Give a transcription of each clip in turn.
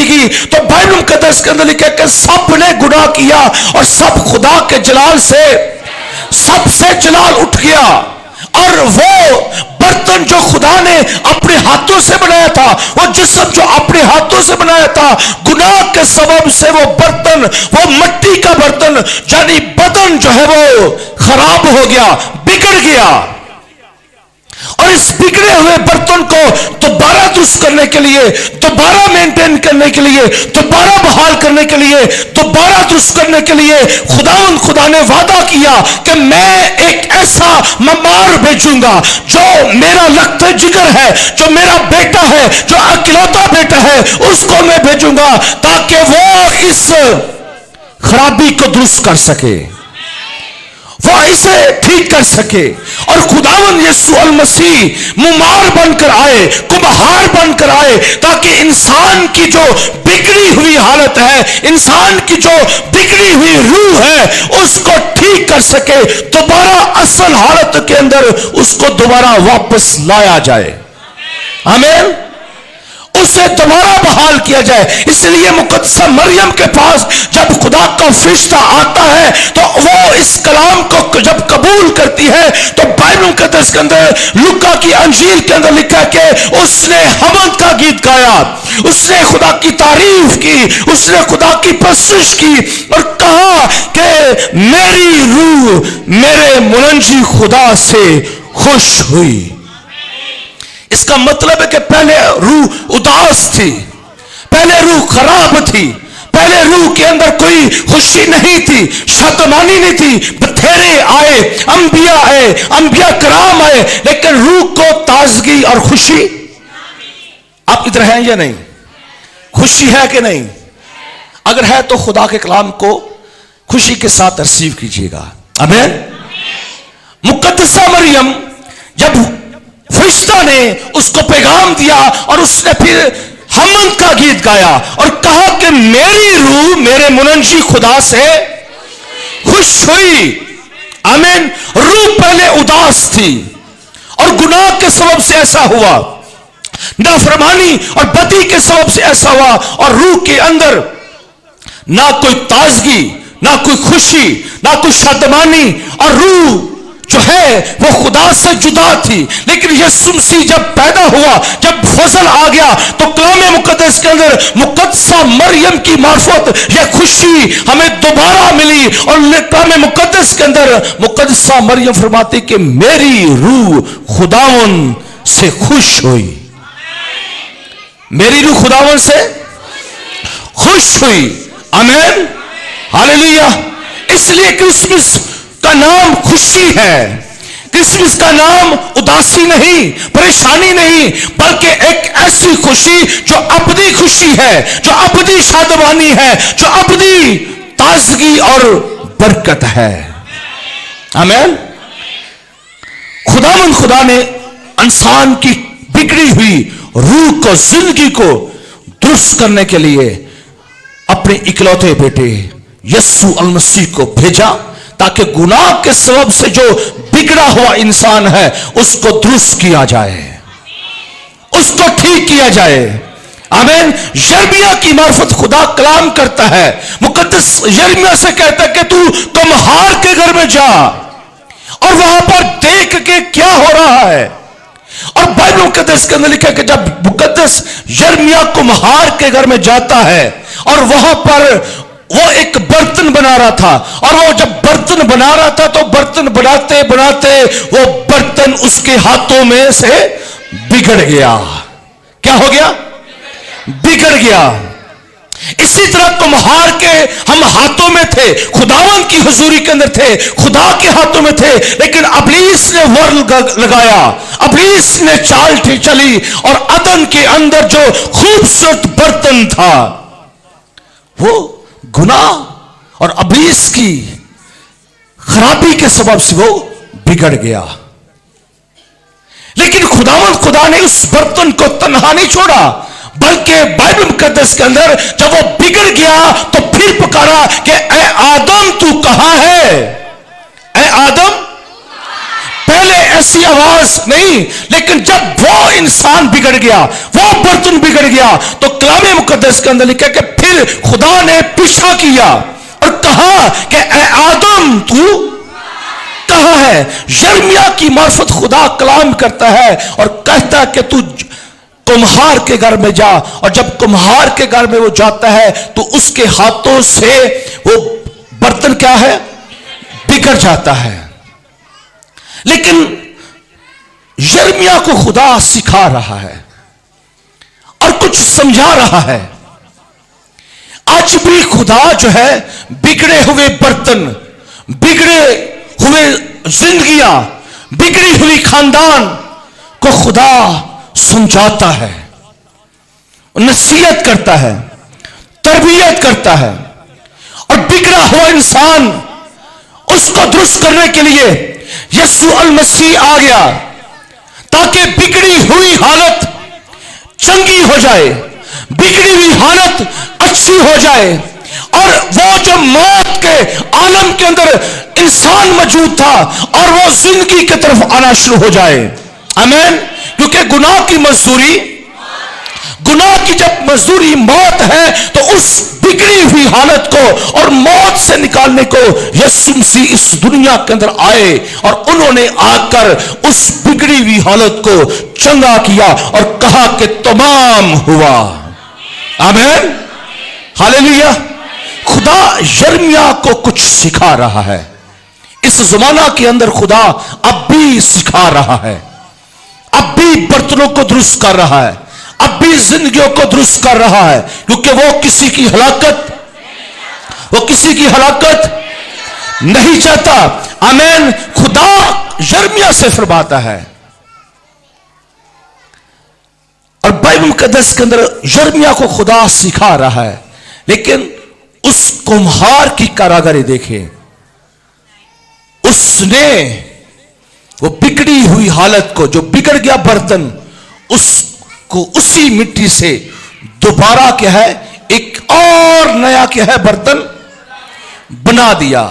گی تو بائبل مقدس کے اندر لکھا کہ سب نے گناہ کیا اور سب خدا کے جلال سے سب سے جلال اٹھ گیا. اور وہ برتن جو خدا نے اپنے ہاتھوں سے بنایا تھا, وہ جسم جو اپنے ہاتھوں سے بنایا تھا, گناہ کے سبب سے وہ برتن, وہ مٹی کا برتن یعنی بدن جو ہے وہ خراب ہو گیا, بگڑ گیا. اور اس بگڑے ہوئے برتن کو دوبارہ درست کرنے کے لیے, دوبارہ مینٹین کرنے کے لیے, دوبارہ بحال کرنے کے لیے, دوبارہ درست کرنے کے لیے خدا نے وعدہ کیا کہ میں ایک ایسا ممار بھیجوں گا جو میرا لخت جگر ہے, جو میرا بیٹا ہے, جو اکلوتا بیٹا ہے, اس کو میں بھیجوں گا تاکہ وہ اس خرابی کو درست کر سکے, وہ اسے ٹھیک کر سکے. اور خداوند یسوع المسیح ممار بن کر آئے, کمہار بن کر آئے, تاکہ انسان کی جو بگڑی ہوئی حالت ہے, انسان کی جو بگڑی ہوئی روح ہے, اس کو ٹھیک کر سکے, دوبارہ اصل حالت کے اندر اس کو دوبارہ واپس لایا جائے. آمین. اسے دوبارہ بحال کیا جائے. اس لیے مقدسہ مریم کے پاس جب خدا کا فرشتہ آتا ہے تو وہ اس کلام کو جب قبول کرتی ہے تو بائبل مقدس کے اندر لوکا کی انجیل کے اندر لکھا کہ اس نے حمد کا گیت گایا, اس نے خدا کی تعریف کی, اس نے خدا کی پرستش کی اور کہا کہ میری روح میرے منجی خدا سے خوش ہوئی. اس کا مطلب ہے کہ پہلے روح اداس تھی, پہلے روح خراب تھی, پہلے روح کے اندر کوئی خوشی نہیں تھی, شادمانی نہیں تھی. بتھیرے آئے, انبیاء آئے, انبیاء کرام آئے, لیکن روح کو تازگی اور خوشی. آپ ادھر ہیں یا نہیں؟ خوشی ہے کہ نہیں؟ اگر ہے تو خدا کے کلام کو خوشی کے ساتھ ریسیو کیجیے گا. آمین. مقدسہ مریم جب فرشتہ نے اس کو پیغام دیا اور اس نے پھر حمد کا گیت گایا اور کہا کہ میری روح میرے منجی خدا سے خوش ہوئی. آمین. روح پہلے اداس تھی اور گناہ کے سبب سے ایسا ہوا, نافرمانی اور بدی کے سبب سے ایسا ہوا, اور روح کے اندر نہ کوئی تازگی, نہ کوئی خوشی, نہ کوئی شادمانی, اور روح جو ہے وہ خدا سے جدا تھی. لیکن یسوع مسیح جب پیدا ہوا, جب فضل آ گیا, تو کلام مقدس کے اندر مقدسہ مریم کی معرفت یا خوشی ہمیں دوبارہ ملی. اور کلام مقدس کے اندر مقدسہ مریم فرماتی کہ میری روح خداوند سے خوش ہوئی. میری روح خداوند سے خوش ہوئی. آمین. ہاللیلویا. اس لیے کرسمس کا نام خوشی ہے. کرسمس کا نام اداسی نہیں, پریشانی نہیں, بلکہ ایک ایسی خوشی جو ابدی خوشی ہے, جو ابدی شادمانی ہے, جو ابدی تازگی اور برکت ہے. آمین. خدا نے انسان کی بگڑی ہوئی روح کو, زندگی کو درست کرنے کے لیے اپنے اکلوتے بیٹے یسوع المسیح کو بھیجا تاکہ گناہ کے سبب سے جو بگڑا ہوا انسان ہے اس کو درست کیا جائے, اس کو ٹھیک کیا جائے. آمین. یرمیہ کی معرفت خدا کلام کرتا ہے. مقدس یرمیہ سے کہتا ہے کہ تو کمہار کے گھر میں جا اور وہاں پر دیکھ کے کیا ہو رہا ہے. اور بائبل مقدس کے اندر لکھا ہے کہ جب مقدس یرمیہ کمہار کے گھر میں جاتا ہے اور وہاں پر وہ ایک برتن بنا رہا تھا, اور وہ جب برتن بنا رہا تھا تو برتن بناتے بناتے وہ برتن اس کے ہاتھوں میں سے بگڑ گیا. کیا ہو گیا؟ بگڑ گیا. اسی طرح کمہار کے ہم ہاتھوں میں تھے, خداوند کی حضوری کے اندر تھے, خدا کے ہاتھوں میں تھے, لیکن ابلیس نے ور لگایا, ابلیس نے چال چلی, اور عدن کے اندر جو خوبصورت برتن تھا وہ گناہ اور ابلیس کی خرابی کے سبب سے وہ بگڑ گیا. لیکن خدا نے اس برتن کو تنہا نہیں چھوڑا, بلکہ بائبل مقدس کے اندر جب وہ بگڑ گیا تو پھر پکارا کہ اے آدم تو کہاں ہے, اے آدم. پہلے سی آواز نہیں، لیکن جب وہ انسان بگڑ گیا، وہ برتن بگڑ گیا، تو کلام مقدس کے اندر لکھا کہ پھر خدا نے پیچھا کیا اور کہا کہ اے آدم تو کہاں ہے؟ یرمیا کی معرفت خدا کلام کرتا ہے اور کہتا ہے کہ تو کمہار کے گھر میں جا، اور جب کمہار کے گھر میں وہ جاتا ہے تو اس کے ہاتھوں سے وہ برتن کیا ہے؟ بگڑ جاتا ہے۔ لیکن یرمیا کو خدا سکھا رہا ہے اور کچھ سمجھا رہا ہے۔ آج بھی خدا جو ہے بگڑے ہوئے برتن، بگڑے ہوئے زندگیاں، بگڑی ہوئی خاندان کو خدا سمجھاتا ہے، نصیحت کرتا ہے، تربیت کرتا ہے، اور بگڑا ہوا انسان اس کو درست کرنے کے لیے یسوع المسیح آ گیا تاکہ بگڑی ہوئی حالت چنگی ہو جائے، بگڑی ہوئی حالت اچھی ہو جائے، اور وہ جو موت کے عالم کے اندر انسان موجود تھا اور وہ زندگی کی طرف آنا شروع ہو جائے۔ آمین۔ کیونکہ گناہ کی مزدوری، گناہ کی جب مزدوری موت ہے، تو اس بگڑی ہوئی حالت کو اور موت سے نکالنے کو یسوع مسیح اس دنیا کے اندر آئے، اور انہوں نے آ کر اس بگڑی ہوئی حالت کو چنگا کیا اور کہا کہ تمام ہوا۔ آمین، ہاللیلویا۔ خدا یرمیا کو کچھ سکھا رہا ہے۔ اس زمانہ کے اندر خدا اب بھی سکھا رہا ہے، اب بھی برتنوں کو درست کر رہا ہے، اب بھی زندگیوں کو درست کر رہا ہے، کیونکہ وہ کسی کی ہلاکت نہیں چاہتا۔ آمین۔ خدا یرمیا سے فرماتا ہے، اور بائبل مقدس کے اندر یرمیا کو خدا سکھا رہا ہے، لیکن اس کمہار کی کاراگری دیکھیں، اس نے وہ بگڑی ہوئی حالت کو، جو بگڑ گیا برتن، اس کو اسی مٹی سے دوبارہ کیا ہے، ایک اور نیا کیا ہے، برتن بنا دیا۔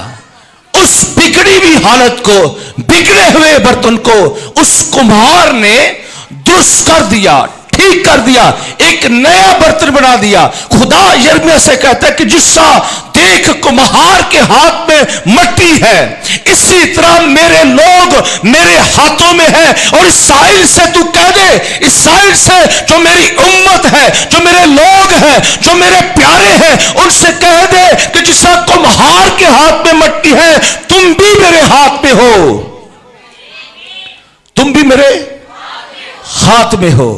اس بگڑی ہوئی حالت کو، بگڑے ہوئے برتن کو اس کمہار نے درست کر دیا، ٹھیک کر دیا، ایک نیا برتن بنا دیا۔ خدا یرمیا سے کہتا ہے کہ جس طرح دیکھ کمہار کے ہاتھ میں مٹی ہے، اسی طرح میرے لوگ میرے ہاتھوں میں ہیں، اور اسرائیل سے تو کہہ دے، اسرائیل سے جو میری امت ہے، جو میرے لوگ ہیں، جو میرے پیارے ہیں، ان سے کہہ دے کہ جس طرح کمہار کے ہاتھ میں مٹی ہے، تم بھی میرے ہاتھ میں ہو، تم بھی میرے ہاتھ میں ہو۔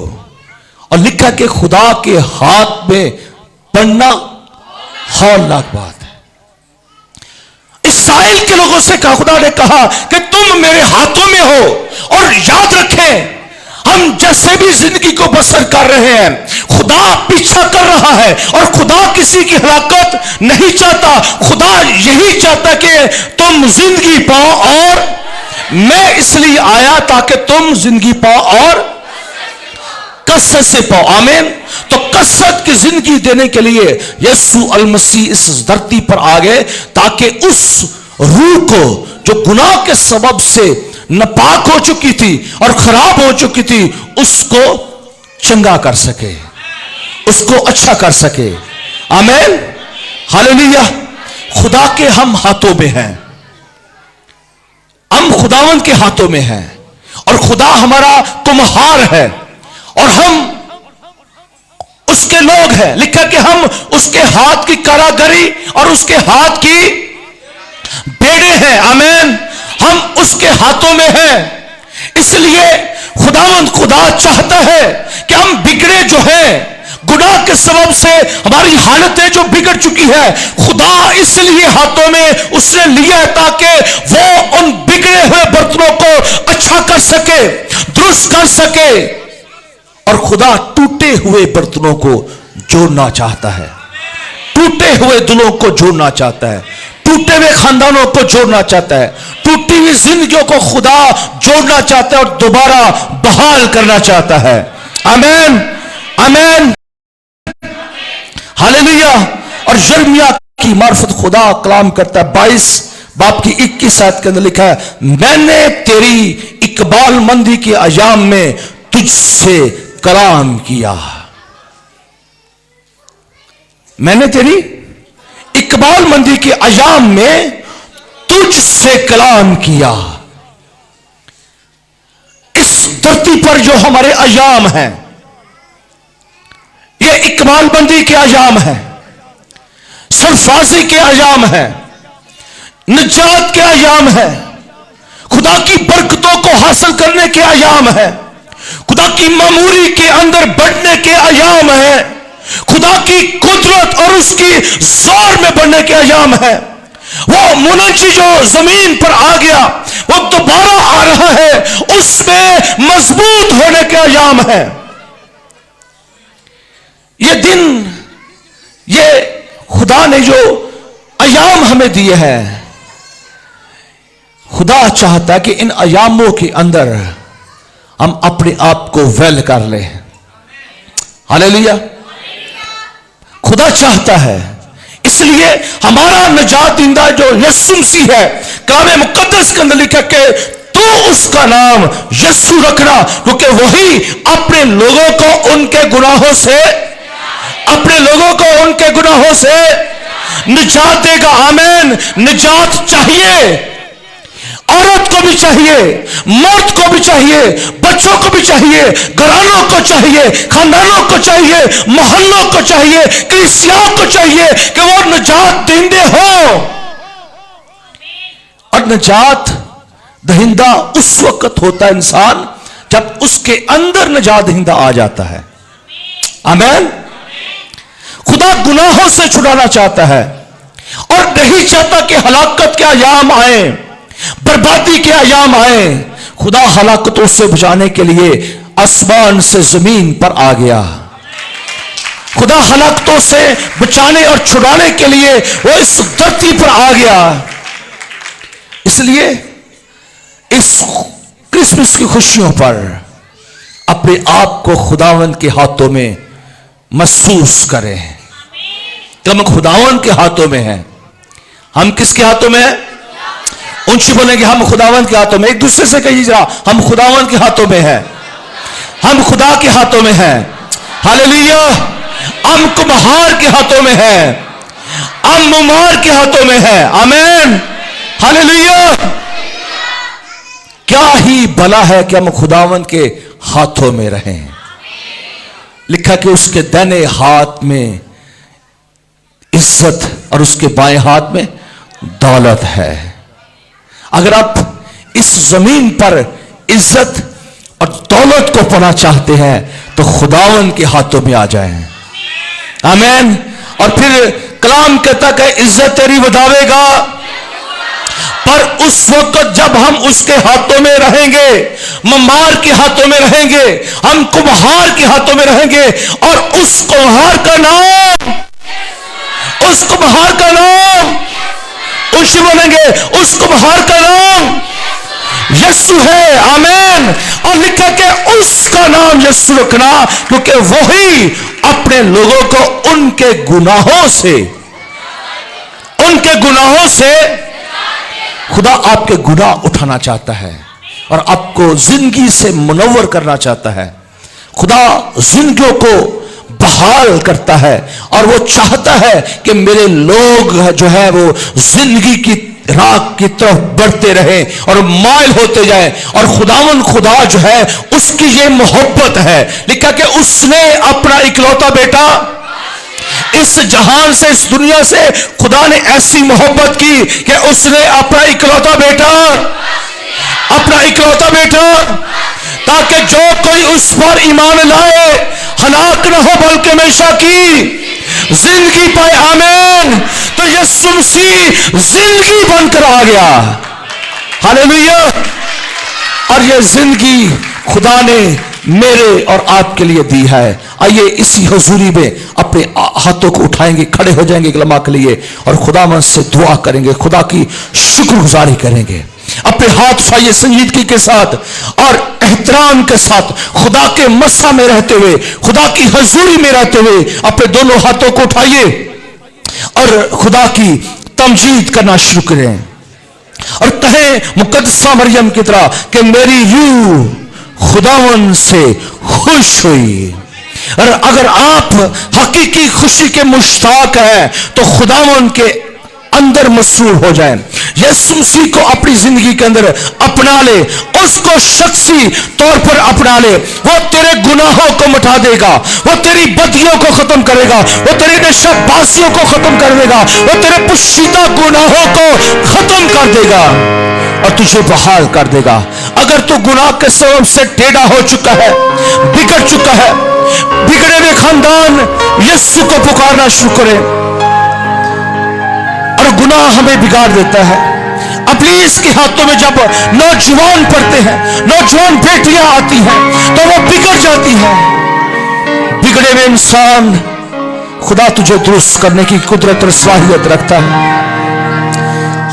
اور لکھا کہ خدا کے ہاتھ میں پڑنا ہولناک بات ہے۔ اسرائیل کے لوگوں سے کہا، خدا نے کہا کہ تم میرے ہاتھوں میں ہو، اور یاد رکھیں ہم جیسے بھی زندگی کو بسر کر رہے ہیں، خدا پیچھا کر رہا ہے، اور خدا کسی کی ہلاکت نہیں چاہتا۔ خدا یہی چاہتا کہ تم زندگی پاؤ، اور میں اس لیے آیا تاکہ تم زندگی پاؤ اور کثرت سے پاؤ۔ آمین۔ تو کثرت کی زندگی دینے کے لیے یسوع المسیح اس دھرتی پر آ گئے، تاکہ اس روح کو جو گناہ کے سبب سے ناپاک ہو چکی تھی اور خراب ہو چکی تھی، اس کو چنگا کر سکے، اس کو اچھا کر سکے۔ آمین، ہاللیلویا۔ خدا کے ہم ہاتھوں میں ہیں، ہم خداوند کے ہاتھوں میں ہیں، اور خدا ہمارا کمہار ہے، اور ہم اس کے لوگ ہیں۔ لکھا کہ ہم اس کے ہاتھ کی کاراگری اور اس کے ہاتھ کی بیڑے ہیں۔ آمین، ہم اس کے ہاتھوں میں ہیں۔ اس لیے خداوند خدا چاہتا ہے کہ ہم بگڑے جو ہیں، گناہ کے سبب سے ہماری حالتیں جو بگڑ چکی ہے، خدا اس لیے ہاتھوں میں اس نے لیا ہے تاکہ وہ ان بگڑے ہوئے برتنوں کو اچھا کر سکے، درست کر سکے۔ اور خدا ٹوٹے ہوئے برتنوں کو جوڑنا چاہتا ہے، ٹوٹے ہوئے دلوں کو جوڑنا چاہتا ہے، ٹوٹے ہوئے خاندانوں کو جوڑنا چاہتا ہے، ٹوٹی ہوئی زندگیوں کو خدا جوڑنا چاہتا ہے اور دوبارہ بحال کرنا چاہتا ہے۔ آمین، آمین، ہاللیلویا۔ اور یرمیا کی معرفت خدا کلام کرتا ہے، 22 باب کی 21 آیت کے اندر لکھا ہے، میں نے تیری اقبال مندی کے ایام میں تجھ سے کلام کیا. میں نے تیری اقبال مندی کے ایام میں تجھ سے کلام کیا. اس دھرتی پر جو ہمارے ایام ہیں یہ اقبال مندی کے ایام ہیں, سرفرازی کے ایام ہیں, نجات کے ایام ہیں, خدا کی برکتوں کو حاصل کرنے کے ایام ہیں, خدا کی معموری کے اندر بڑھنے کے ایام ہیں, خدا کی قدرت اور اس کی زور میں بڑھنے کے ایام ہیں. وہ منجی جو زمین پر آ گیا وہ دوبارہ آ رہا ہے, اس میں مضبوط ہونے کے ایام ہیں. یہ دن, یہ خدا نے جو ایام ہمیں دیے ہیں, خدا چاہتا ہے کہ ان ایاموں کے اندر ہم اپنے آپ کو ویل کر لیں. ہاللیلویا. خدا چاہتا ہے, اس لیے ہمارا نجات دہندہ جو یسوع مسیح ہے, کلام مقدس کے اندر لکھا کہ تو اس کا نام یسوع رکھنا, کیونکہ وہی اپنے لوگوں کو ان کے گناہوں سے نجات دے گا. آمین. نجات چاہیے, عورت کو بھی چاہیے, مرد کو بھی چاہیے, بچوں کو بھی چاہیے, گھرانوں کو چاہیے, خاندانوں کو چاہیے, محلوں کو چاہیے, کلیسیاں کو چاہیے کہ وہ نجات دہندے ہوں. اور نجات دہندہ اس وقت ہوتا ہے انسان جب اس کے اندر نجات دہندہ آ جاتا ہے. آمین. خدا گناہوں سے چھڑانا چاہتا ہے اور نہیں چاہتا کہ ہلاکت کے ایام آئیں, بربادی کے ایام آئیں. خدا ہلاکتوں سے بچانے کے لیے آسمان سے زمین پر آ گیا. خدا ہلاکتوں سے بچانے اور چھڑانے کے لیے وہ اس دھرتی پر آ گیا. اس لیے اس کرسمس کی خوشیوں پر اپنے آپ کو خداوند کے ہاتھوں میں محسوس کریں کہ ہم خداوند کے ہاتھوں میں ہیں. ہم کس کے ہاتھوں میں ہیں؟ اونچی بولیں گے ہم خداوند کے ہاتھوں میں. ایک دوسرے سے کہیے ذرا, ہم خداوند کے ہاتھوں میں ہیں, ہم خدا کے ہاتھوں میں ہیں. ہاللیلویا. ہم کمہار کے ہاتھوں میں ہیں, ہم معمار کے ہاتھوں میں ہیں. آمین. ہاللیلویا. کیا ہی بھلا ہے کہ ہم خداوند کے ہاتھوں میں رہیں. لکھا کہ اس کے دائیں ہاتھ میں عزت اور اس کے بائیں ہاتھ میں دولت ہے. اگر آپ اس زمین پر عزت اور دولت کو پانا چاہتے ہیں تو خداوند کے ہاتھوں میں آ جائیں. آمین. اور پھر کلام کہتا کہ عزت تیری وداوے گا, پر اس وقت جب ہم اس کے ہاتھوں میں رہیں گے, معمار کے ہاتھوں میں رہیں گے, ہم کمہار کے ہاتھوں میں رہیں گے, اور اس کمہار کا نام اونچی بولیں گے, اس کمہار کا نام یسوع ہے. آمین. اور لکھا کہ اس کا نام یسوع رکھنا کیونکہ وہی اپنے لوگوں کو ان کے گناہوں سے خدا آپ کے گناہ اٹھانا چاہتا ہے اور آپ کو زندگی سے منور کرنا چاہتا ہے. خدا زندگیوں کو بحال کرتا ہے اور وہ چاہتا ہے کہ میرے لوگ جو ہے وہ زندگی کی راہ کی طرف بڑھتے رہیں اور مائل ہوتے جائیں. اور خداوند خدا جو ہے اس کی یہ محبت ہے. لکھا کہ اس نے اپنا اکلوتا بیٹا اس جہان سے, اس دنیا سے خدا نے ایسی محبت کی کہ اس نے اپنا اکلوتا بیٹا تاکہ جو کوئی اس پر ایمان لائے ہلاک نہ ہو بلکہ ہمیشہ کی زندگی پائے. آمین. تو یسوع مسیح زندگی بن کر آ گیا. ہاللیلویا. اور یہ زندگی خدا نے میرے اور آپ کے لیے دی ہے. آئیے اسی حضوری میں اپنے ہاتھوں کو اٹھائیں گے, کھڑے ہو جائیں گے کلمہ کے لیے اور خدا من سے دعا کریں گے, خدا کی شکر گزاری کریں گے. اپنے ہاتھ اٹھائیے سنجیدگی کے ساتھ اور احترام کے ساتھ, خدا کے مسا میں رہتے ہوئے, خدا کی حضوری میں رہتے ہوئے اپنے دونوں ہاتھوں کو اٹھائیے اور خدا کی تمجید کرنا شروع کریں. اور کہیں مقدسہ مریم کی طرح کہ میری روح خداوند سے خوش ہوئی. اور اگر آپ حقیقی خوشی کے مشتاق ہیں تو خداوند کے اندر مسرور ہو جائیں. یسوع مسیح کو اپنی زندگی کے اندر اپنا لے, اس کو شخصی طور پر اپنا لے. وہ تیرے گناہوں کو مٹا دے گا, وہ تیری بدیوں کو ختم کرے گا, وہ تیری نشہ بازیوں کو ختم کر دے گا, وہ تیرے پوشیدہ گناہوں کو ختم کر دے گا اور تجھے بحال کر دے گا. اگر تو گناہ کے سبب سے ٹیڑھا ہو چکا ہے, بگڑ چکا ہے, بگڑے ہوئے خاندان یسوع کو پکارنا شروع کرے. اور گناہ ہمیں بگاڑ دیتا ہے. ابلیس کے ہاتھوں میں جب نوجوان پڑتے ہیں, نوجوان بیٹیاں آتی ہیں تو وہ بگڑ جاتی ہیں. بگڑے ہوئے انسان, خدا تجھے درست کرنے کی قدرت اور صلاحیت رکھتا ہے.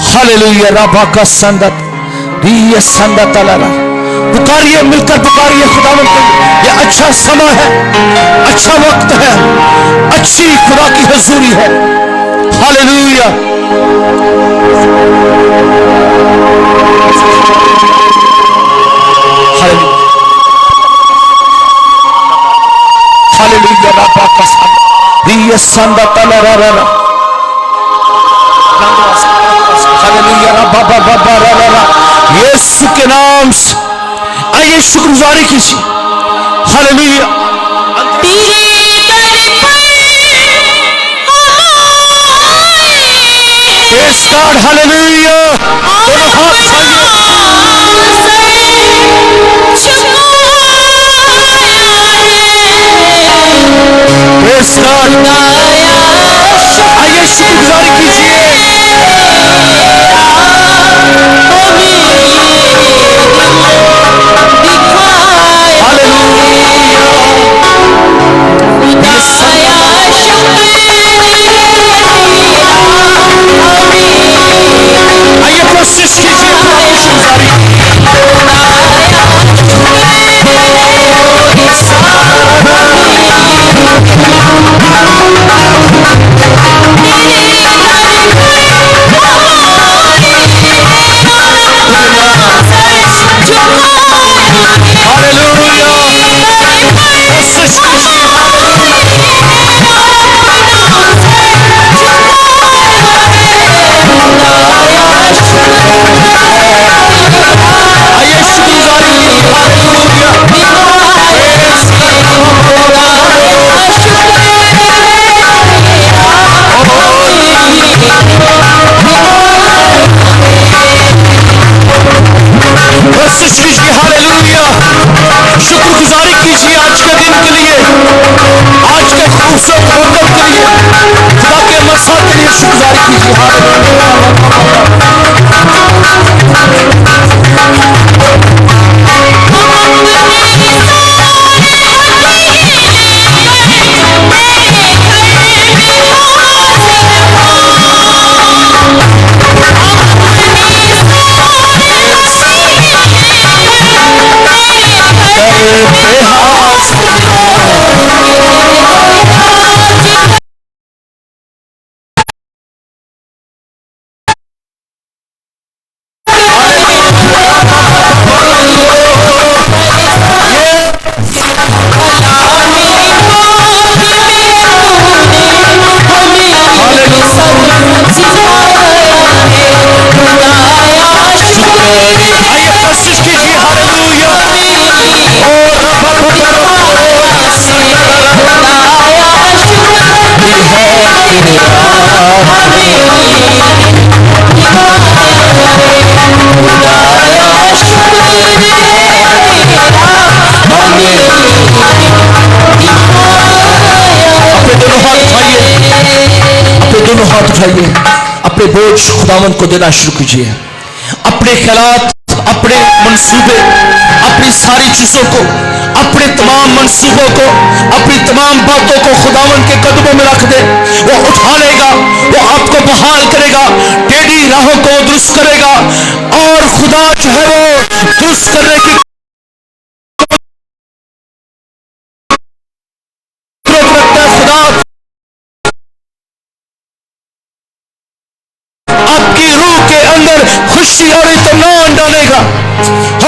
ہاللویا. ربا کا سندت ری سندت اللہ, پکاریے, مل کر پکاریے خداوند کو. یہ اچھا سما ہے, اچھا وقت ہے, اچھی خدا کی حضوری ہے. ہاللویا. ہاللویا. ربا کا سندت ری سندت اللہ. ہاللویا. ربا بابا بابا. یسوع کے نام سے آئیے شکر گزاری کیجیے. ہاللویا. پریز گاڈ. ہاللویا. دونوں ہاتھ اٹھائیے. پریز گاڈ. آئیے شکر گزاری کیجیے. شکر گزاری کیجیے آج کے دن کے لیے, آج کے خوبصورت موقع کے لیے, خدا کے مسا کے لیے شکر گزاری کیجیے. اٹھائیے, اپنے بوجھ خداوند کو دینا شروع کیجیے. اپنے خیالات, اپنے منصوبے, اپنی ساری چیزوں کو, اپنے تمام منصوبوں کو, اپنی تمام باتوں کو خداوند کے قدموں میں رکھ دے. وہ اٹھا لے گا, وہ آپ کو بحال کرے گا, ٹیڑھی راہوں کو درست کرے گا, اور خدا جو ہے وہ درست کرنے کی آپ کی روح کے اندر خوشی اور اطمینان ڈالے گا.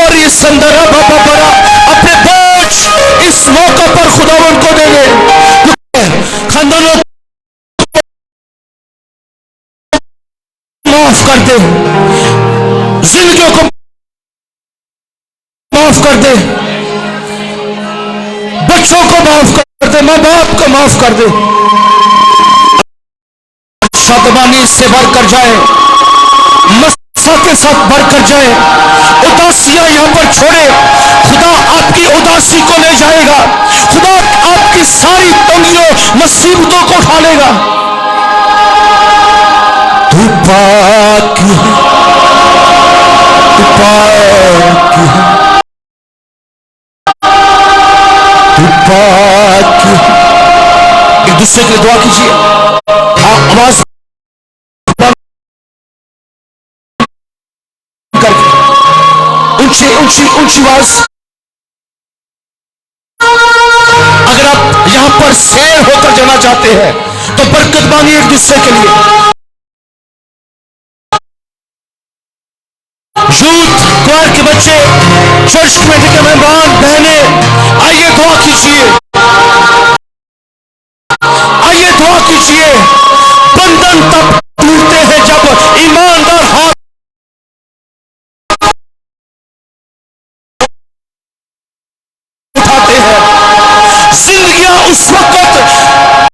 اور اس اندر باپا بڑا اپنے بوجھ اس موقع پر خداوند کو دے دے. خاندانوں معاف کر دے, زندگیوں کو معاف کر دے, بچوں کو معاف کر دے, ماں باپ کو معاف کر دے. شادمانی سے بڑھ کر جائے, مسا کے ساتھ بڑھ کر جائے, اداسیاں یہاں پر چھوڑے. خدا آپ کی اداسی کو لے جائے گا. خدا آپ کی ساری تنگیوں مصیبتوں کو اٹھا لے گا. تو پاک ہے, تو پاک ہے, تو پاک ہے. ایک دوسرے کے لیے دعا کیجیے. آواز کر کے اونچی اونچی اونچی آواز. اگر آپ یہاں پر سیر ہو کر جانا چاہتے ہیں تو برکت مانگیے ایک دوسرے کے لیے. یوتھ کوائر کے بچے, چرچ کمیٹی کے مہمان بہنیں, آئیے دعا کیجیے, آئیے دعا کیجیے. بندھن تب ٹوٹتے ہیں جب ایماندار